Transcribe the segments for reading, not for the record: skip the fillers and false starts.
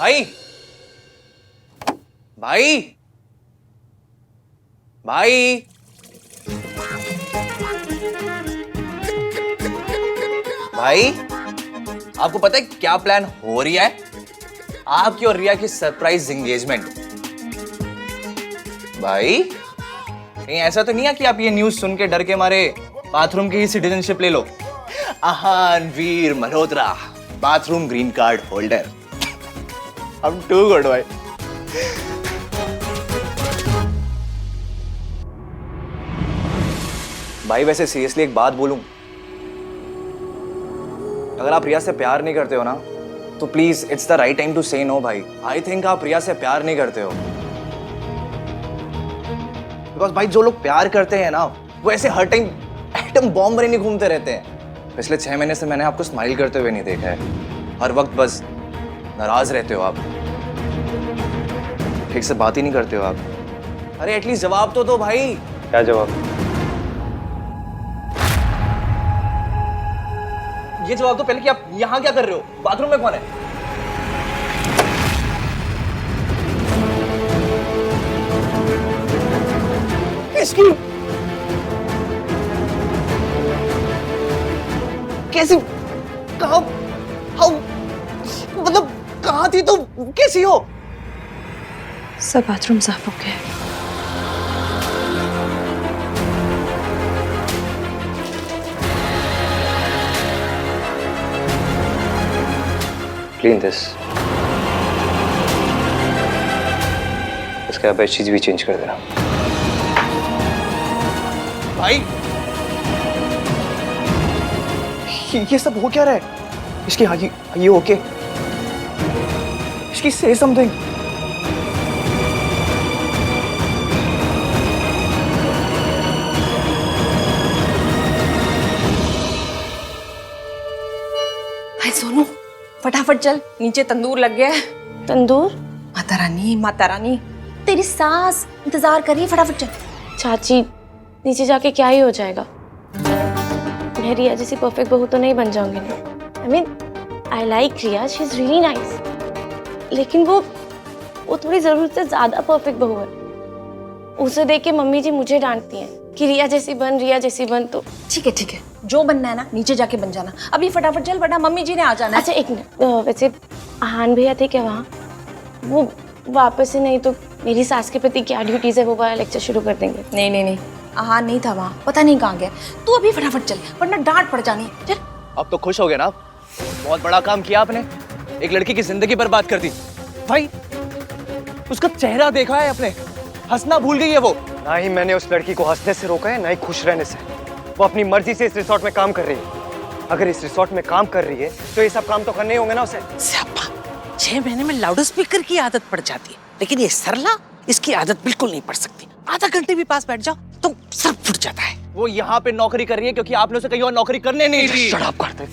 भाई भाई भाई भाई, आपको पता है क्या प्लान हो रही है? आपकी और रिया की सरप्राइज एंगेजमेंट। भाई कहीं ऐसा तो नहीं है कि आप ये न्यूज सुन के डर के मारे बाथरूम की ही सिटीजनशिप ले लो? Aahan Veer Malhotra, bathroom green card holder. I'm too good भाई। भाई वैसे सीरियसली एक बात बोलूं, अगर आप रिया से प्यार नहीं करते हो ना, तो please it's the right time to say no भाई। आई थिंक आप रिया से प्यार नहीं करते हो, बिकॉज भाई जो लोग प्यार करते हैं ना, वो ऐसे हर टाइम एटम बॉम्ब बने नहीं घूमते रहते हैं। पिछले 6 महीने से मैंने आपको स्माइल करते हुए नहीं देखा है। हर वक्त बस नाराज रहते हो आप, ठीक से बात ही नहीं करते हो आप। अरे एटलीस्ट जवाब तो दो भाई। क्या जवाब? ये जवाब तो पहले कि आप यहाँ क्या कर रहे हो? बाथरूम में कौन है? इसकी कैसी, कहाँ, मतलब कहाँ थी तो कैसी हो? सब बाथरूम साफ हो गया। Clean this. इसके बाद बेडशीट भी चेंज कर देना। भाई ये सब हो क्या रहा है? इसकी are you okay? इसकी say something. भाई सोनू फटाफट चल, नीचे तंदूर लग गया है। तंदूर? माता रानी तेरी सास इंतजार कर रही है, फटाफट चल। चाची नीचे जाके क्या ही हो जाएगा, मैं रिया जैसी परफेक्ट बहू तो नहीं बन जाऊंगी ना। I mean I like Riya, she is really nice, लेकिन वो थोड़ी जरूरत से ज्यादा परफेक्ट बहू है। उसे देख के मम्मी जी मुझे डांटती हैं कि रिया जैसी बन। तो ठीक है, जो बनना है ना नीचे जाके बन जाना। अभी फटाफट चल, वरना मम्मी जी ने आ जाना। अच्छा एक मिनट, वैसे आहान भैया थे क्या वहाँ? वो वापस ही नहीं तो मेरी सास के प्रति क्या ड्यूटीज है वो वाला लेक्चर शुरू कर देंगे। नहीं, आहान नहीं था वहाँ, पता नहीं कहाँ गया। तू अभी फटाफट चल, वरना डांट पड़ जानी है। चल। अब तो खुश हो गए ना? बहुत बड़ा काम किया आपने, एक लड़की की जिंदगी बर्बाद कर दी। भाई उसका चेहरा देखा है आपने? हंसना भूल गई है वो। ना ही मैंने उस लड़की को हंसने से रोका है, ना ही खुश रहने से। वो अपनी मर्जी से इस रिसोर्ट में काम कर रही है। अगर इस रिसोर्ट में काम कर रही है तो ये सब काम तो करने ही होंगे ना उसे। 6 महीने में लाउड स्पीकर की आदत पड़ जाती है, लेकिन ये सरला, इसकी आदत बिल्कुल नहीं पड़ सकती। आधा घंटे भी पास बैठ जाओ तो सर फुट जाता है। वो यहाँ पे नौकरी कर रही है क्योंकि आपने उसे कहीं और नौकरी करने नहीं दी। शट अप कर दे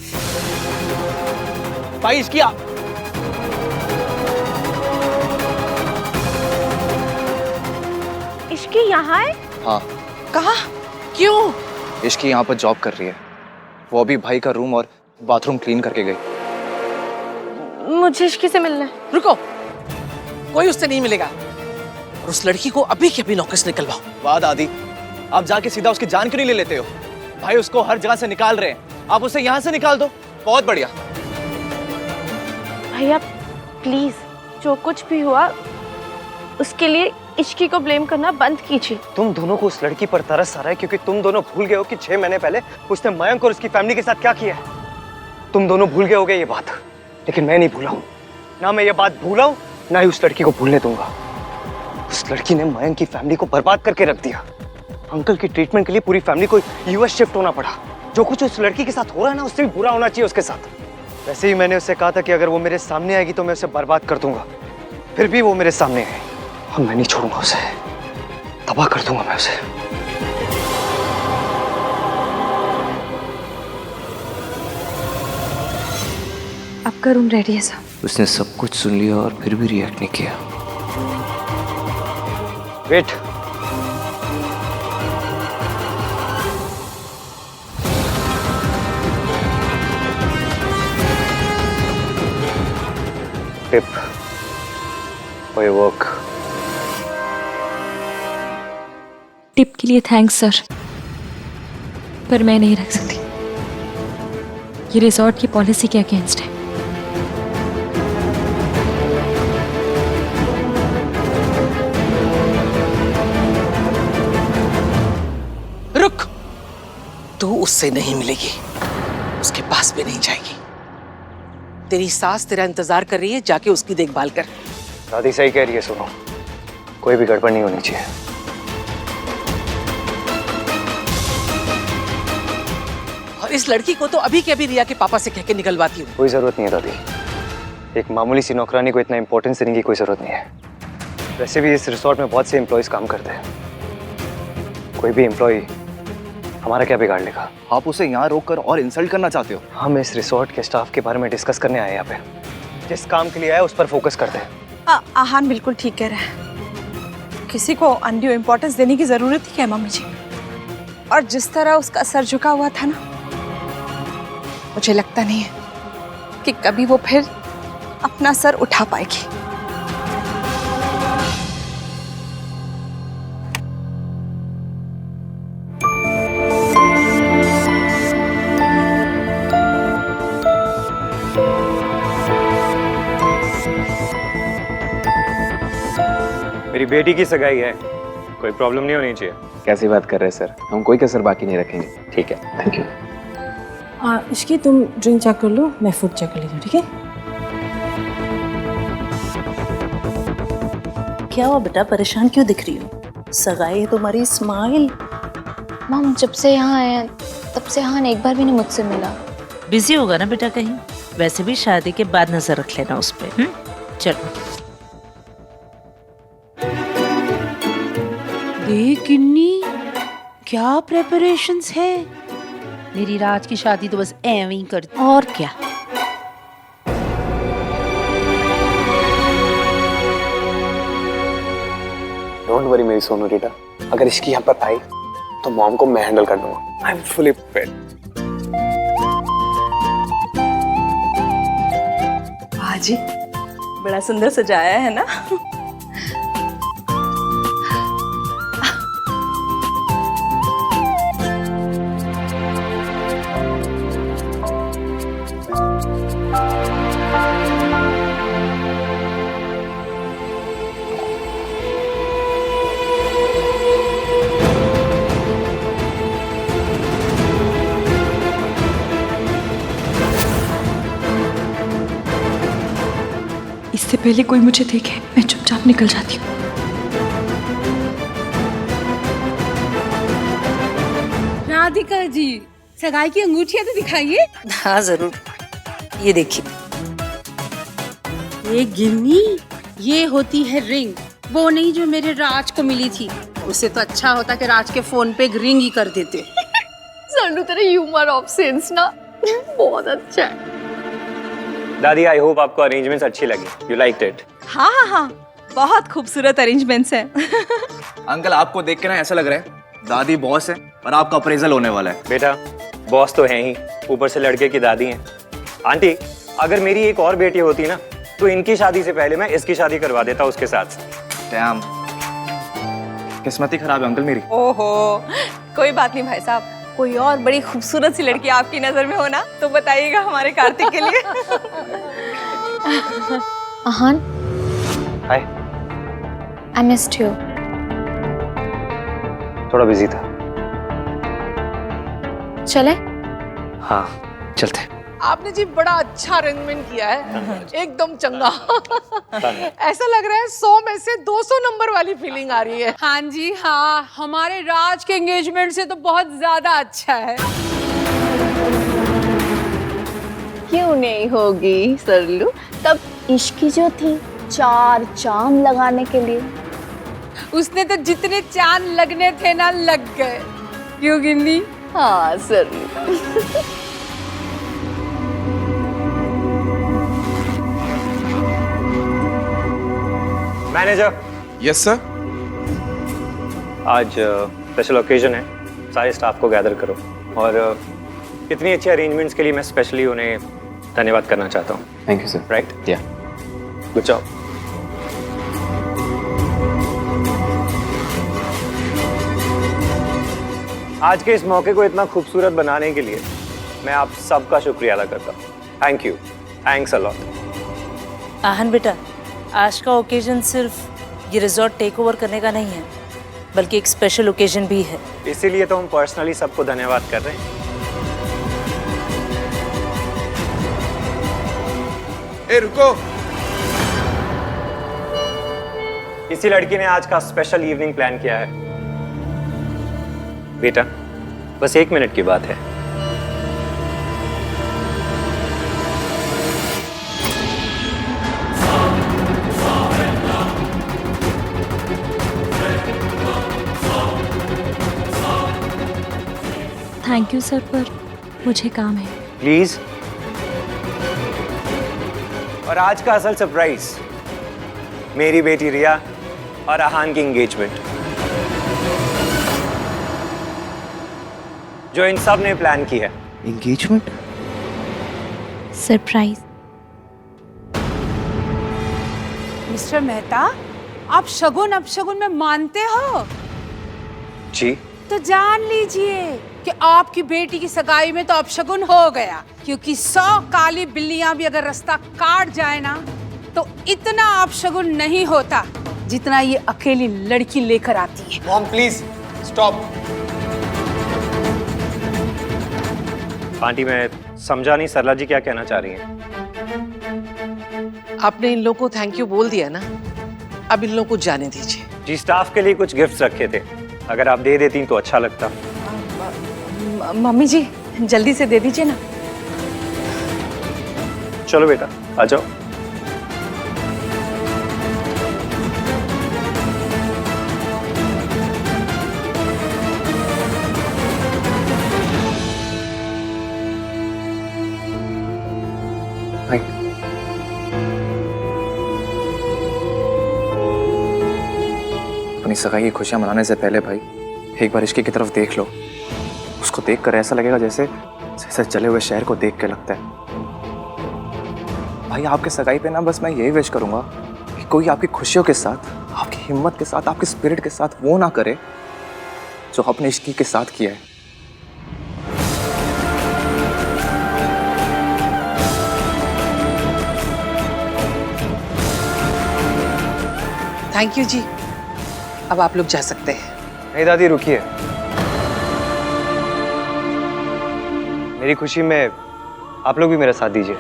भाई। इसकी इश्की यहाँ है? हाँ, कहा? क्यों? इसकी यहाँ पर जॉब कर रही है। वो अभी भाई का रूम और बाथरूम क्लीन करके गई। मुझे इश्की से मिलना है। रुको, कोई उससे नहीं मिलेगा, और उस लड़की को अभी के अभी नौकरी से निकलवाओ। वाह दादी, आप जाके सीधा उसकी जान क्यों नहीं ले लेते हो? भाई उसको हर जगह से निकाल रहे हैं, आप उसे यहाँ से निकाल दो। बहुत बढ़िया। भैया प्लीज, जो कुछ भी हुआ उसके लिए इश्की को ब्लेम करना बंद कीजिए। तुम दोनों को उस लड़की पर तरस आ रहा है क्योंकि तुम दोनों भूल गए हो कि 6 महीने पहले उसने मयंक और उसकी फैमिली के साथ क्या किया है। तुम दोनों भूल गए होगे ये बात, लेकिन मैं नहीं भूला हूँ। ना मैं ये बात भूला हूँ, ना ही उस लड़की को भूलने दूंगा। उस लड़की ने मयंक की फैमिली को बर्बाद करके रख दिया। अंकल की ट्रीटमेंट के लिए पूरी फैमिली को यूएस शिफ्ट होना पड़ा। जो कुछ उस लड़की के साथ हो रहा है ना, उससे भी बुरा होना चाहिए उसके साथ। वैसे ही मैंने उससे कहा था कि अगर वो मेरे सामने आएगी तो मैं उसे बर्बाद कर दूंगा। फिर भी वो मेरे सामने है और मैं नहीं छोड़ूंगा उसे, तबाह कर दूंगा मैं उसे। आपका रूम रेडी है साहब। उसने सब कुछ सुन लिया और फिर भी रिएक्ट नहीं किया। Wait, tip, for your work. Tip के लिए थैंक्स सर, पर मैं नहीं रख सकती। ये रिजॉर्ट की पॉलिसी के अगेंस्ट है। रुक, तू उससे नहीं मिलेगी, उसके पास भी नहीं जाएगी। तेरी सास तेरा इंतजार कर रही है, जाके उसकी देखभाल कर। दादी सही कह रही है, सुनो, कोई भी गड़बड़ नहीं होनी चाहिए। और इस लड़की को तो अभी के अभी रिया के पापा से कह के निकलवाती हूँ। कोई जरूरत नहीं है दादी, एक मामूली सी नौकरानी को इतना इंपॉर्टेंस देने की कोई जरूरत नहीं है। वैसे भी इस रिसोर्ट में बहुत से एम्प्लॉयज काम करते हैं, कोई भी एम्प्लॉय हमारा क्या बिगाड़ लेगा। आप उसे यहाँ रोक कर और इंसल्ट करना चाहते हो? हम इस रिसोर्ट के स्टाफ के बारे में डिस्कस करने आए यहाँ पे। जिस काम के लिए आए उस पर फोकस करते हैं। आहान बिल्कुल ठीक कह रहा है, किसी को अनड्यू इम्पोर्टेंस देने की जरूरत ही क्या है मम्मी जी। और जिस तरह उसका सर झुका हुआ था ना, मुझे लगता नहीं है कि कभी वो फिर अपना सर उठा पाएगी। मेरी बेटी की सगाई है, कोई प्रॉब्लम नहीं होनी चाहिए। कैसी बात कर रहे हैं सर, हम कोई कसर बाकी नहीं रखेंगे। ठीक है, थैंक यू। हाँ इसकी तुम ड्रिंक चेक कर लो, मैं फूड चेक कर लेती हूँ, ठीक है? क्या हुआ बेटा, परेशान क्यों दिख रही हो? सगाई है तुम्हारी, स्माइल। मम जब से यहाँ आए तब से हान एक बार भी नहीं मुझसे मिला। बिजी होगा ना बेटा कहीं, वैसे भी शादी के बाद नजर रख लेना उस पे। चलो देख किन्नी, क्या प्रेपरेशंस है। मेरी राज की शादी तो बस ऐਵੇਂ ही कर, और क्या। डोंट वरी मेरी सोनू रीटा, अगर इसकी यहाँ पर आई तो मॉम को मैं हैंडल कर दूंगा। I am fully prepared. वाह जी, बड़ा सुंदर सजाया है ना। इससे पहले कोई मुझे देखे मैं चुपचाप निकल जाती हूँ। राधिका जी, सगाई की अंगूठियां तो दिखाइए। हाँ जरूर, ये देखिए। ये गिन्नी, ये होती है रिंग, वो नहीं जो मेरे राज को मिली थी। उससे तो अच्छा होता कि राज के फोन पे एक रिंग ही कर देते। सन्नू तेरा ह्यूमर ऑफ सेंस ना बहुत अच्छा है। दादी आई होप आपको अरेंजमेंट्स अच्छी लगी, यू लाइक्ड इट। हाँ हाँ हाँ, बहुत खूबसूरत अरेंजमेंट्स हैं। अंकल आपको देख के ना ऐसा लग रहा है दादी बॉस है और आपका अप्रेजल होने वाला है। बेटा बॉस तो है ही, ऊपर से लड़के की दादी हैं। आंटी, अगर मेरी एक और बेटी होती ना तो इनकी शादी से पहले मैं इसकी शादी करवा देता उसके साथ। डैम, किस्मत ही खराब है अंकल मेरी। ओहो, कोई बात नहीं भाई साहब, कोई और बड़ी खूबसूरत सी लड़की आपकी नजर में हो ना तो बताइएगा हमारे कार्तिक के लिए। Aahan, hi. I missed you. थोड़ा बिजी था। चले? हाँ चलते। आपने जी बड़ा अच्छा अरेंजमेंट किया है, एकदम चंगा। ऐसा लग रहा है 100 में से 200 नंबर वाली फीलिंग आ रही है। हाँ जी हाँ, हमारे राज के एंगेजमेंट से तो बहुत ज्यादा अच्छा है। क्यों नहीं होगी सरलू, तब इश्क की जो थी 4 चांद लगाने के लिए। उसने तो जितने चांद लगने थे ना लग गए, क्यों गिन्नी? हाँ सरलू। मैनेजर। Yes sir. आज स्पेशल ओकेजन है, सारे स्टाफ को गैदर करो और इतनी अच्छी अरेंजमेंट्स के लिए मैं स्पेशली उन्हें धन्यवाद करना चाहता हूँ। Thank you sir. राइट, या गुड जॉब। आज के इस मौके को इतना खूबसूरत बनाने के लिए मैं आप सबका शुक्रिया अदा करता हूँ। Thank you, thanks a lot. Aahan बेटा, आज का ओकेजन सिर्फ ये रिजॉर्ट टेक ओवर करने का नहीं है, बल्कि एक स्पेशल ओकेजन भी है। इसीलिए तो हम पर्सनली सबको धन्यवाद कर रहे हैं। ए रुको, इसी लड़की ने आज का स्पेशल इवनिंग प्लान किया है। बेटा, बस 1 मिनट की बात है। थैंक यू सर, पर मुझे काम है। प्लीज। और आज का असल सरप्राइज, मेरी बेटी रिया और आहान की एंगेजमेंट, जो इन सब ने प्लान की है। एंगेजमेंट? सरप्राइज। मिस्टर मेहता, आप शगुन अपशगुन में मानते हो? जी। तो जान लीजिए कि आपकी बेटी की सगाई में तो अपशगुन हो गया, क्योंकि 100 काली बिल्लियां भी अगर रास्ता काट जाए ना, तो इतना अपशगुन नहीं होता जितना ये अकेली लड़की लेकर आती है। Mom please stop. आंटी, मैं समझा नहीं सरला जी क्या कहना चाह रही हैं। आपने इन लोगों को थैंक यू बोल दिया ना, अब इन लोगों को जाने दीजिए। जी, स्टाफ के लिए कुछ गिफ्ट्स रखे थे, अगर आप दे देती तो अच्छा लगता। मम्मी जी जल्दी से दे दीजिए ना। चलो बेटा, आ जाओ। अपनी सगाई की खुशियां मनाने से पहले भाई एक बार इश्की की तरफ देख लो। उसको देख कर ऐसा लगेगा जैसे जैसे जले हुए शहर को देख के लगता है। भाई आपके सगाई पे ना बस मैं यही विश करूंगा कि कोई आपकी खुशियों के साथ, आपकी हिम्मत के साथ, आपकी स्पिरिट के साथ वो ना करे जो अपने इश्की के साथ किया है। थैंक यू जी, अब आप लोग जा सकते हैं। नहीं दादी, रुकिए। मेरी खुशी में आप लोग भी मेरा साथ दीजिए।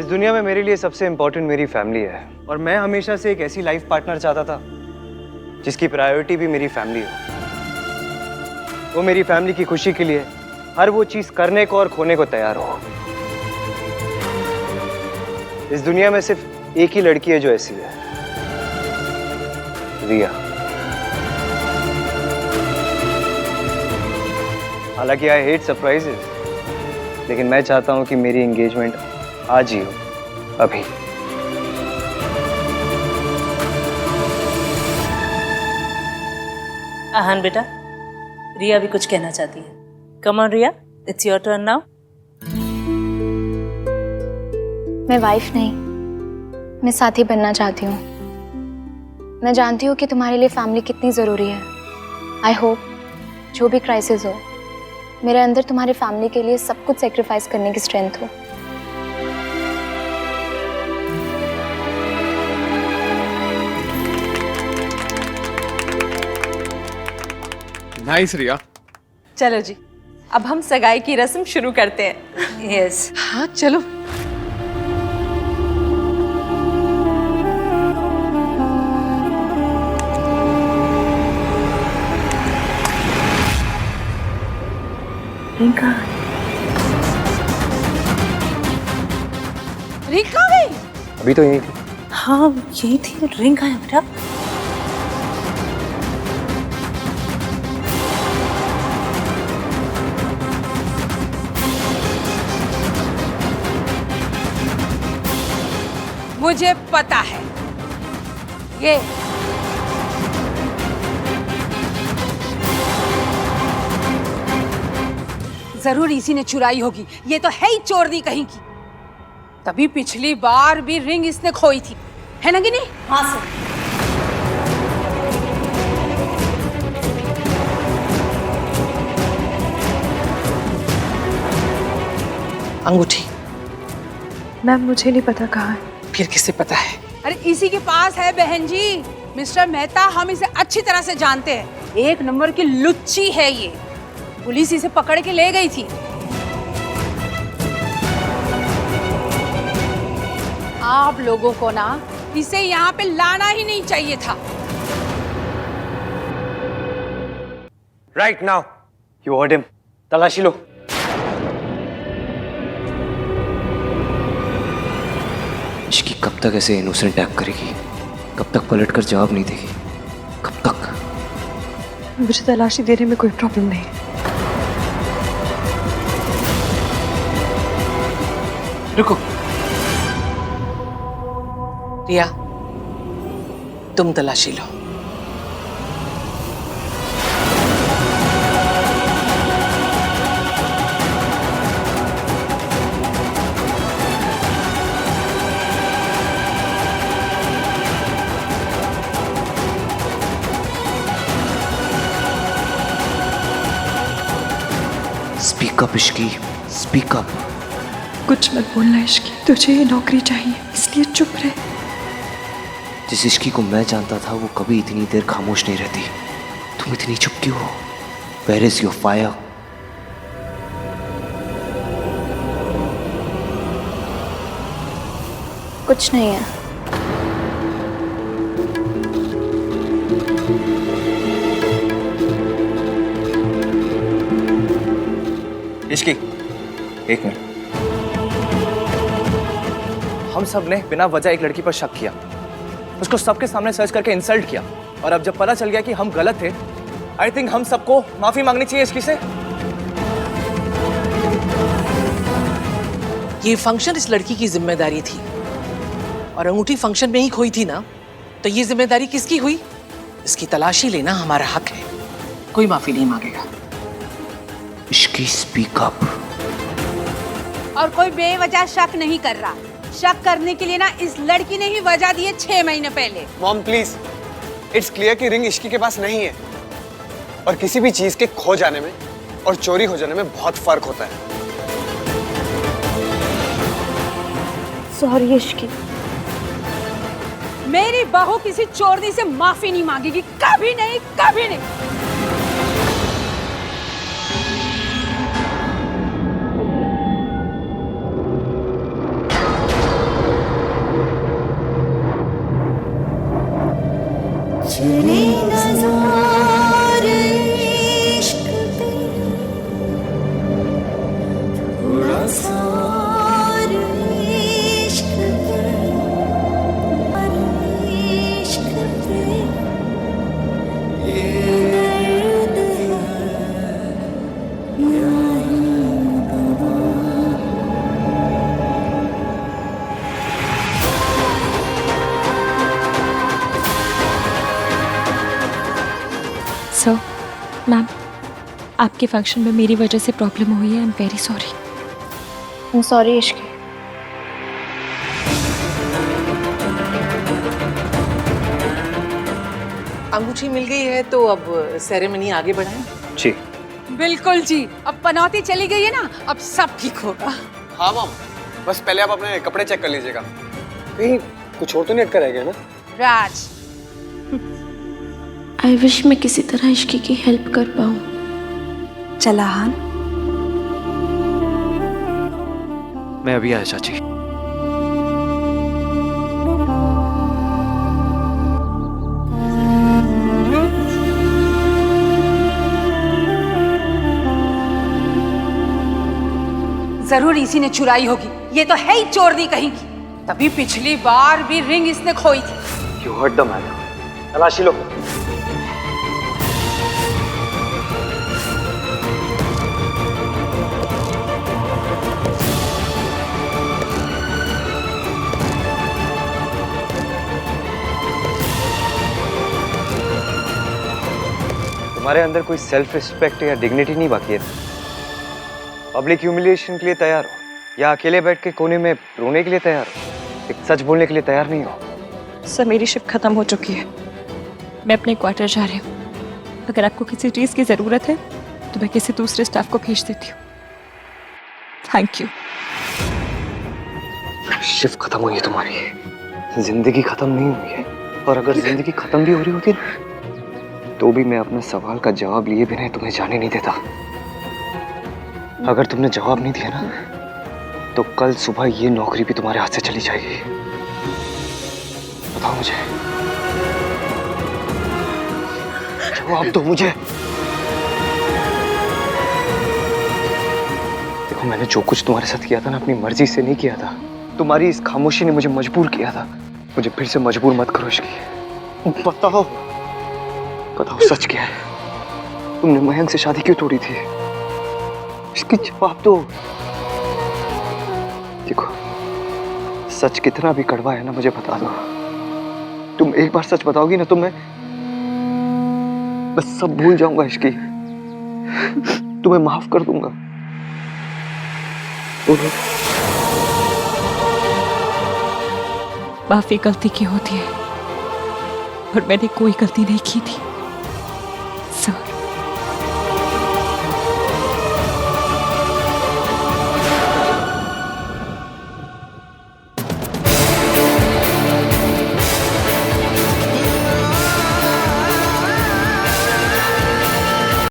इस दुनिया में मेरे लिए सबसे इंपॉर्टेंट मेरी फैमिली है, और मैं हमेशा से एक ऐसी लाइफ पार्टनर चाहता था जिसकी प्रायोरिटी भी मेरी फैमिली हो। वो मेरी फैमिली की खुशी के लिए हर वो चीज करने को और खोने को तैयार हो। इस दुनिया में सिर्फ एक ही लड़की है जो ऐसी है, रिया। हालांकि आई हेट सरप्राइजेस, लेकिन मैं चाहता हूं कि मेरी एंगेजमेंट आज ही हो, अभी। आहन बेटा, रिया भी कुछ कहना चाहती है। Come on Riya, it's your turn now. मैं वाइफ नहीं, मैं साथी बनना चाहती हूँ। मैं जानती हूँ कि तुम्हारे लिए फैमिली कितनी ज़रूरी है। आई होप जो भी क्राइसिस हो, मेरे अंदर तुम्हारे फैमिली के लिए सब कुछ सेक्रीफाइस करने की स्ट्रेंथ हो। नाइस रिया। चलो जी, अब हम सगाई की रस्म शुरू करते हैं। यस। हाँ चलो। रिंका, रिंग कहाँ गई? अभी तो यही थी। हाँ यही थी। रिंग कहाँ है बेटा? मुझे पता है, ये जरूर इसी ने चुराई होगी। ये तो है ही चोरनी कहीं की। तभी पिछली बार भी रिंग इसने खोई थी, है ना कि नहीं? हाँ सर। अंगूठी मैम मुझे नहीं पता कहाँ है। फिर किसे पता है? अरे इसी के पास है बहन जी। मिस्टर मेहता, हम इसे अच्छी तरह से जानते हैं। एक नंबर की लुच्ची है ये। पुलिस इसे पकड़ के ले गई थी। आप लोगों को ना इसे यहाँ पे लाना ही नहीं चाहिए था। Right now you heard him. तलाशी लो। इश्की कब तक ऐसे इनोसेंट टैप करेगी? कब तक पलट कर जवाब नहीं देगी? कब तक? मुझे तलाशी देने में कोई प्रॉब्लम नहीं। रुको रिया, तुम तलाशी लो। Speak up Ishki, speak up. कुछ मत बोलना इश्की, तुझे ये नौकरी चाहिए इसलिए चुप रहे। जिस इश्की को मैं जानता था वो कभी इतनी देर खामोश नहीं रहती। तुम इतनी चुप क्यों हो? Where is your fire? कुछ नहीं है। इश्की, एक मिनट। हम सब ने बिना वजह एक लड़की पर शक किया, उसको सबके सामने सर्च करके इंसल्ट किया, और अब जब पता चल गया कि हम गलत थे, आई थिंक हम सबको माफी मांगनी चाहिए इसकी से। ये फंक्शन इस लड़की की जिम्मेदारी थी, और अंगूठी फंक्शन में ही खोई थी ना, तो ये जिम्मेदारी किसकी हुई? इसकी तलाशी लेना हमारा हक है। कोई माफी नहीं मांगेगा। Ishki speak up. और कोई बेवजह शक नहीं कर रहा। शक करने के लिए ना इस लड़की ने ही वजह दी है 6 महीने पहले। मॉम प्लीज, इट्स क्लियर कि रिंग इश्की के पास नहीं है, और किसी भी चीज के खो जाने में और चोरी हो जाने में बहुत फर्क होता है। सॉरी इश्की। मेरी बहू किसी चोरनी से माफी नहीं मांगेगी, कभी नहीं, कभी नहीं। सो मैम, आपके फंक्शन में मेरी वजह से प्रॉब्लम हुई है। I am very sorry. Sorry Ishki. अंगूठी मिल गई है तो अब सेरेमनी आगे बढ़ाएं। जी बिल्कुल जी। अब पनौती चली गई है ना, अब सब ठीक होगा। हाँ मॉम, बस पहले आप अपने कपड़े चेक कर लीजिएगा, कहीं कुछ और तो नहीं अटका रह गया ना। राज, आई विश मैं किसी तरह इश्की की हेल्प कर पाऊँ। चला हान, मैं अभी आया चाची। जरूर इसी ने चुराई होगी। ये तो है ही चोरनी कहीं की। तभी पिछली बार भी रिंग इसने खोई थी। You heard the man. तलाशी लो। तुम्हारे अंदर कोई सेल्फ रिस्पेक्ट या डिग्निटी नहीं बाकी है? पब्लिक ह्यूमिलिएशन के लिए तैयार हो, या अकेले बैठ के कोने में रोने के लिए तैयार हो? एक सच बोलने के लिए तैयार नहीं हो? सर मेरी शिफ्ट खत्म हो चुकी है, मैं अपने क्वार्टर जा रही हूँ। अगर आपको किसी चीज़ की ज़रूरत है तो मैं किसी दूसरे स्टाफ को भेज देती हूँ। Thank you. शिफ्ट खत्म हुई है तुम्हारी, जिंदगी खत्म नहीं हुई है। और अगर जिंदगी खत्म भी हो रही होती ना, तो भी मैं अपने सवाल का जवाब लिए बिना तुम्हें जाने नहीं देता। अगर तुमने जवाब नहीं दिया ना, तो कल सुबह ये नौकरी भी तुम्हारे हाथ से चली जाएगी। बताओ मुझे, जवाब दो मुझे। देखो, मैंने जो कुछ तुम्हारे साथ किया था ना, अपनी मर्जी से नहीं किया था। तुम्हारी इस खामोशी ने मुझे मजबूर किया था। मुझे फिर से मजबूर मत करो इश्की। बताओ, बताओ सच क्या है? तुमने मयंक से शादी क्यों तोड़ी थी? इसकी जवाब दो। देखो, सच कितना भी कड़वा है ना, मुझे बता दो। तुम एक बार सच बताओगी ना, तो मैं बस सब भूल जाऊंगा इश्की। तुम्हें माफ कर दूंगा। माफी गलती की होती है और मैंने कोई गलती नहीं की थी।